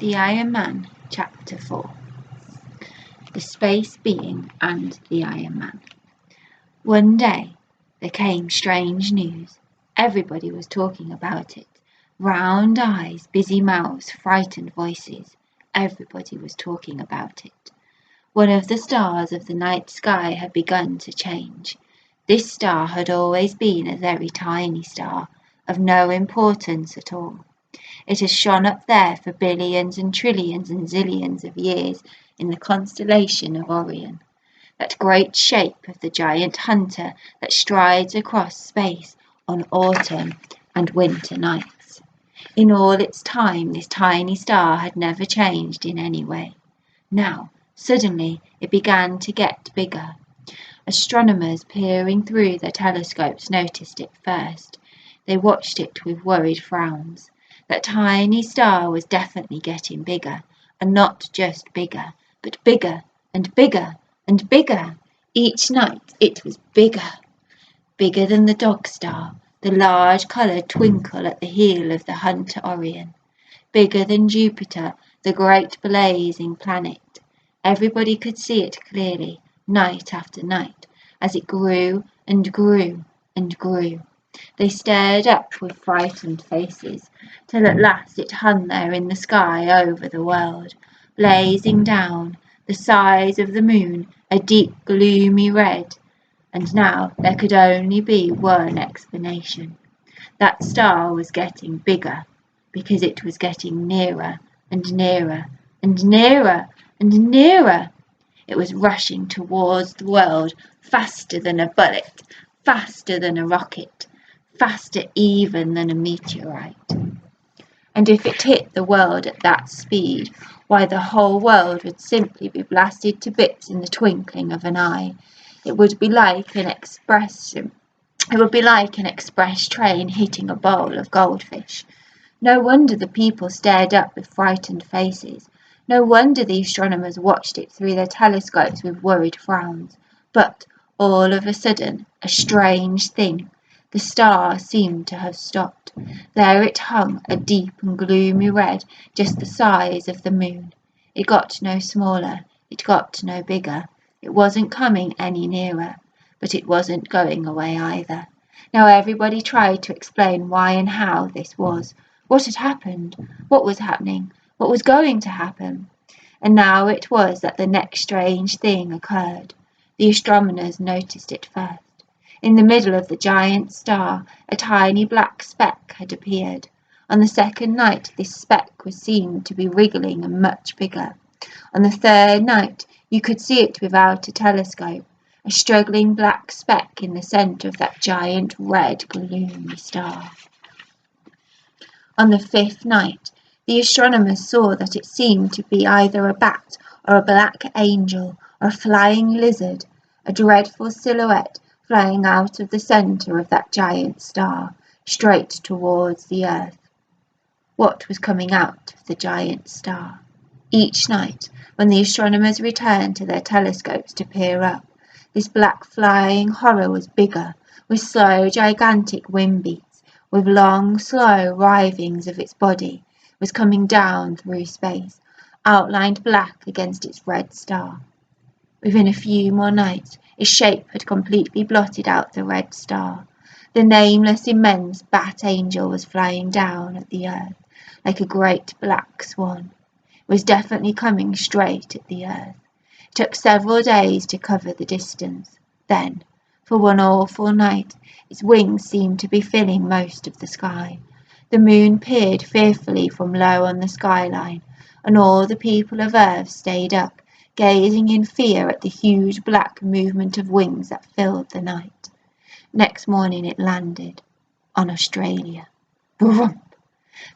The Iron Man, Chapter 4. The Space Being and the Iron Man. One day there came strange news. Everybody was talking about it. Round eyes, busy mouths, frightened voices. Everybody was talking about it. One of the stars of the night sky had begun to change. This star had always been a very tiny star, of no importance at all. It has shone up there for billions and trillions and zillions of years in the constellation of Orion, that great shape of the giant hunter that strides across space on autumn and winter nights. In all its time, this tiny star had never changed in any way. Now, suddenly, it began to get bigger. Astronomers peering through their telescopes noticed it first. They watched it with worried frowns. That tiny star was definitely getting bigger, and not just bigger, but bigger and bigger and bigger. Each night it was bigger. Bigger than the dog star, the large coloured twinkle at the heel of the hunter Orion. Bigger than Jupiter, the great blazing planet. Everybody could see it clearly, night after night, as it grew and grew and grew. They stared up with frightened faces, till at last it hung there in the sky over the world, blazing down, the size of the moon, a deep gloomy red. And now there could only be one explanation. That star was getting bigger, because it was getting nearer and nearer and nearer and nearer. It was rushing towards the world faster than a bullet, faster than a rocket, faster even than a meteorite. And if it hit the world at that speed, why, the whole world would simply be blasted to bits in the twinkling of an eye. It would be like an express train hitting a bowl of goldfish. No wonder the people stared up with frightened faces. No wonder the astronomers watched it through their telescopes with worried frowns. But all of a sudden, a strange thing. The star seemed to have stopped. There it hung, a deep and gloomy red, just the size of the moon. It got no smaller, it got no bigger. It wasn't coming any nearer, but it wasn't going away either. Now everybody tried to explain why and how this was. What had happened? What was happening? What was going to happen? And now it was that the next strange thing occurred. The astronomers noticed it first. In the middle of the giant star, a tiny black speck had appeared. On the second night, this speck was seen to be wriggling and much bigger. On the third night, you could see it without a telescope, a struggling black speck in the centre of that giant red gloomy star. On the fifth night, the astronomers saw that it seemed to be either a bat or a black angel or a flying lizard, a dreadful silhouette flying out of the centre of that giant star, straight towards the earth. What was coming out of the giant star? Each night, when the astronomers returned to their telescopes to peer up, this black flying horror was bigger, with slow gigantic wind beats, with long slow writhings of its body, was coming down through space, outlined black against its red star. Within a few more nights, its shape had completely blotted out the red star. The nameless, immense bat angel was flying down at the earth like a great black swan. It was definitely coming straight at the earth. It took several days to cover the distance. Then, for one awful night, its wings seemed to be filling most of the sky. The moon peered fearfully from low on the skyline, and all the people of Earth stayed up, gazing in fear at the huge black movement of wings that filled the night. Next morning it landed on Australia. Vroom!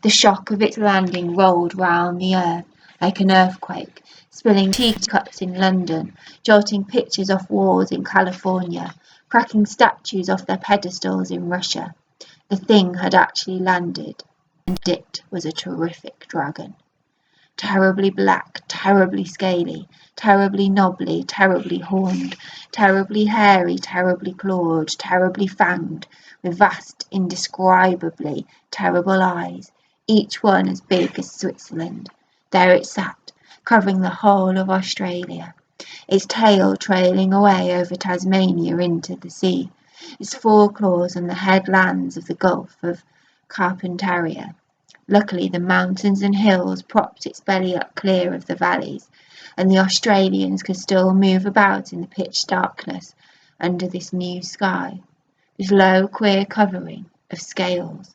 The shock of its landing rolled round the earth like an earthquake, spilling teacups in London, jolting pictures off walls in California, cracking statues off their pedestals in Russia. The thing had actually landed, and it was a terrific dragon. Terribly black, terribly scaly, terribly knobbly, terribly horned, terribly hairy, terribly clawed, terribly fanged, with vast, indescribably terrible eyes, each one as big as Switzerland. There it sat, covering the whole of Australia, its tail trailing away over Tasmania into the sea, its foreclaws on the headlands of the Gulf of Carpentaria. Luckily the mountains and hills propped its belly up clear of the valleys, and the Australians could still move about in the pitch darkness under this new sky, this low queer covering of scales.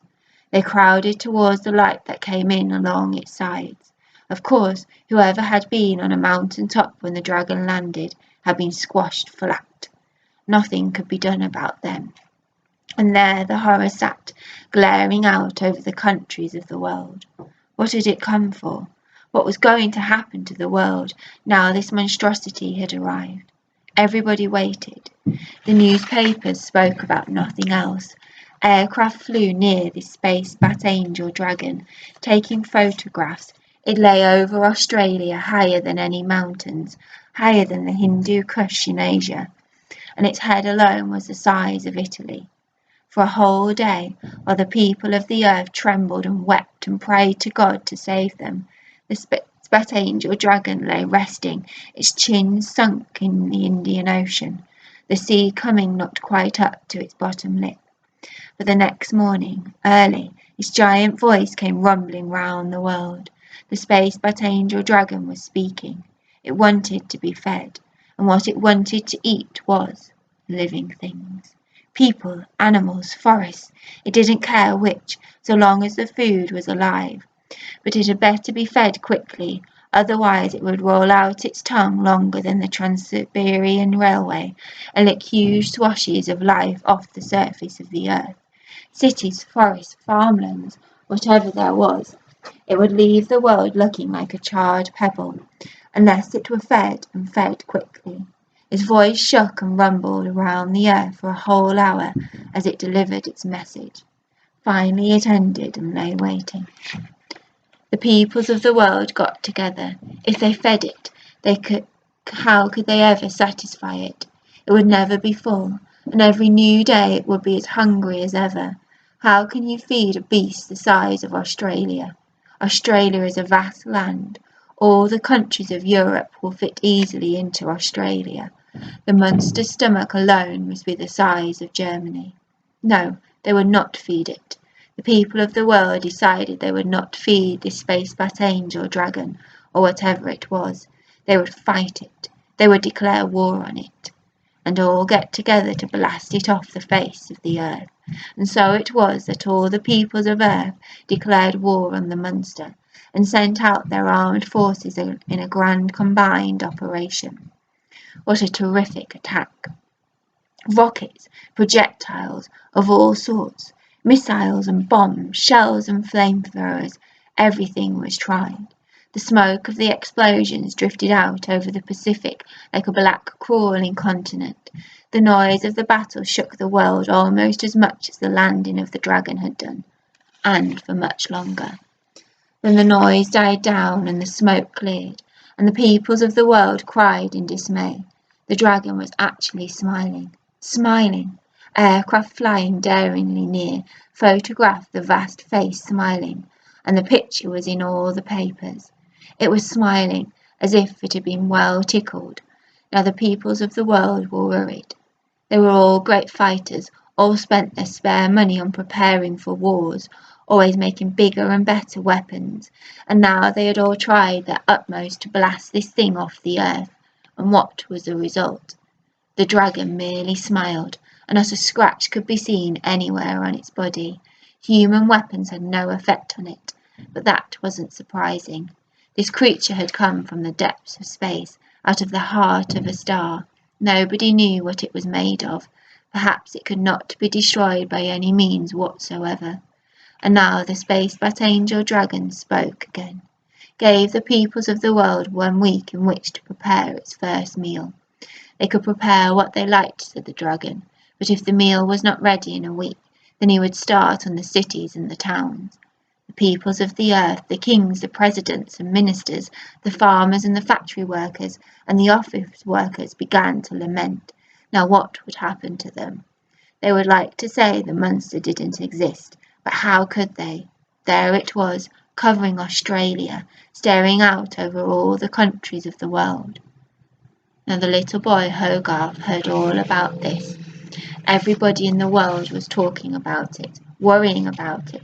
They crowded towards the light that came in along its sides. Of course, whoever had been on a mountain top when the dragon landed had been squashed flat. Nothing could be done about them. And there the horror sat, glaring out over the countries of the world. What had it come for? What was going to happen to the world now this monstrosity had arrived? Everybody waited. The newspapers spoke about nothing else. Aircraft flew near this space Bat Angel dragon, taking photographs. It lay over Australia, higher than any mountains, higher than the Hindu Kush in Asia, and its head alone was the size of Italy. For a whole day, while the people of the earth trembled and wept and prayed to God to save them, the Bat Angel dragon lay resting, its chin sunk in the Indian Ocean, the sea coming not quite up to its bottom lip. But the next morning, early, its giant voice came rumbling round the world. The space Bat Angel dragon was speaking. It wanted to be fed, and what it wanted to eat was living things. People, animals, forests, it didn't care which, so long as the food was alive. But it had better be fed quickly, otherwise it would roll out its tongue longer than the Trans-Siberian Railway and lick huge swashes of life off the surface of the earth. Cities, forests, farmlands, whatever there was, it would leave the world looking like a charred pebble, unless it were fed and fed quickly. His voice shook and rumbled around the earth for a whole hour as it delivered its message. Finally it ended and lay waiting. The peoples of the world got together. If they fed it, how could they ever satisfy it? It would never be full, and every new day it would be as hungry as ever. How can you feed a beast the size of Australia? Australia is a vast land. All the countries of Europe will fit easily into Australia. The monster's stomach alone must be the size of Germany. No, they would not feed it. The people of the world decided they would not feed this space Bat Angel dragon, or whatever it was. They would fight it. They would declare war on it, and all get together to blast it off the face of the earth. And so it was that all the peoples of earth declared war on the monster, and sent out their armed forces in a grand combined operation. What a terrific attack! Rockets, projectiles of all sorts, missiles and bombs, shells and flamethrowers, everything was tried. The smoke of the explosions drifted out over the Pacific like a black crawling continent. The noise of the battle shook the world almost as much as the landing of the dragon had done, and for much longer. Then the noise died down and the smoke cleared, and the peoples of the world cried in dismay. The dragon was actually smiling. Smiling! Aircraft flying daringly near photographed the vast face smiling, and the picture was in all the papers. It was smiling as if it had been well tickled. Now the peoples of the world were worried. They were all great fighters, all spent their spare money on preparing for wars, always making bigger and better weapons, and now they had all tried their utmost to blast this thing off the earth. And what was the result? The dragon merely smiled, and not a scratch could be seen anywhere on its body. Human weapons had no effect on it, but that wasn't surprising. This creature had come from the depths of space, out of the heart of a star. Nobody knew what it was made of. Perhaps it could not be destroyed by any means whatsoever. And now the space Bat Angel dragon spoke again, gave the peoples of the world 1 week in which to prepare its first meal. They could prepare what they liked, said the dragon, but if the meal was not ready in a week, then he would start on the cities and the towns. The peoples of the earth, the kings, the presidents and ministers, the farmers and the factory workers and the office workers began to lament. Now what would happen to them? They would like to say the monster didn't exist, but how could they? There it was, covering Australia, staring out over all the countries of the world. Now the little boy Hogarth heard all about this. Everybody in the world was talking about it, worrying about it.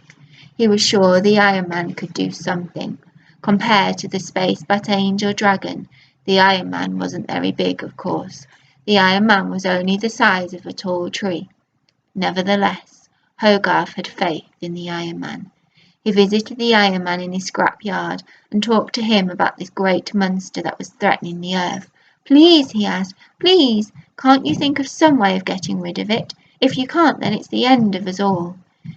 He was sure the Iron Man could do something. Compared to the Space Bat Angel Dragon, the Iron Man wasn't very big, of course. The Iron Man was only the size of a tall tree. Nevertheless, Hogarth had faith in the Iron Man. He visited the Iron Man in his scrap yard and talked to him about this great monster that was threatening the earth. "Please," he asked, "please, can't you think of some way of getting rid of it? If you can't, then it's the end of us all."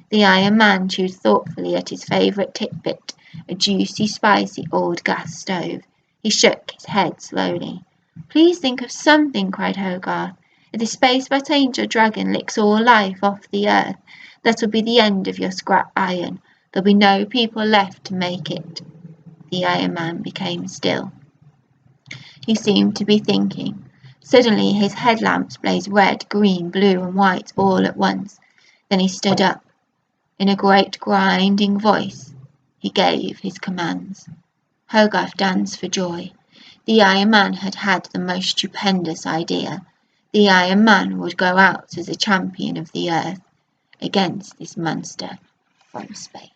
The Iron Man chewed thoughtfully at his favourite titbit, a juicy, spicy old gas stove. He shook his head slowly. "Please think of something," cried Hogarth. "If the Space Bat Angel Dragon licks all life off the earth, that'll be the end of your scrap iron. There'll be no people left to make it." The Iron Man became still. He seemed to be thinking. Suddenly his headlamps blazed red, green, blue and white all at once. Then he stood up. In a great grinding voice he gave his commands. Hogarth danced for joy. The Iron Man had had the most stupendous idea. The Iron Man would go out as a champion of the earth against this monster from space.